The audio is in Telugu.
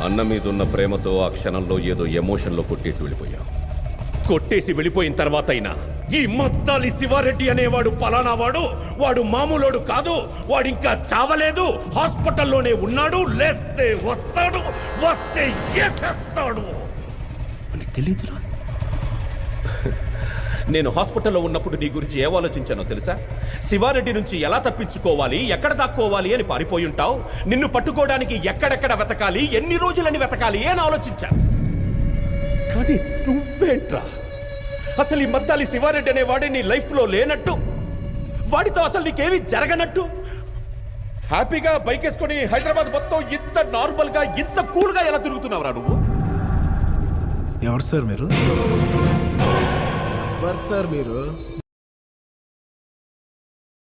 అన్న మీదున్న ప్రేమతో ఆ క్షణంలో ఏదో ఎమోషన్లో కొట్టేసి వెళ్ళిపోయావు. కొట్టేసి వెళ్ళిపోయిన తర్వాత అయినా ఈ మద్దాలి శివారెడ్డి అనేవాడు పలానా వాడు మామూలోడు కాదు, వాడు ఇంకా చావలేదు, హాస్పిటల్లోనే ఉన్నాడు, లేస్తే వస్తాడు, వస్తే చేసేస్తాడు అని తెలీదురా. నేను హాస్పిటల్లో ఉన్నప్పుడు నీ గురించి ఏం ఆలోచించానో తెలుసా? శివారెడ్డి నుంచి ఎలా తప్పించుకోవాలి, ఎక్కడ దాక్కోవాలి అని పారిపోయి ఉంటావు. నిన్ను పట్టుకోవడానికి ఎక్కడెక్కడ వెతకాలి, ఎన్ని రోజులని వెతకాలి అని ఆలోచించాను. కానీ నువ్వేంట్రా, అసలు ఈ మద్దాలి శివారెడ్డి అనేవాడే నీ లైఫ్లో లేనట్టు, వాడితో అసలు నీకేమీ జరగనట్టు హ్యాపీగా బైక్ వేసుకొని హైదరాబాద్ మొత్తం ఇంత నార్మల్గా ఇంత కూల్గా ఎలా తిరుగుతున్నావురా నువ్వు? ఎవరు సార్ మీరు? ఎవరు సార్ మీరు?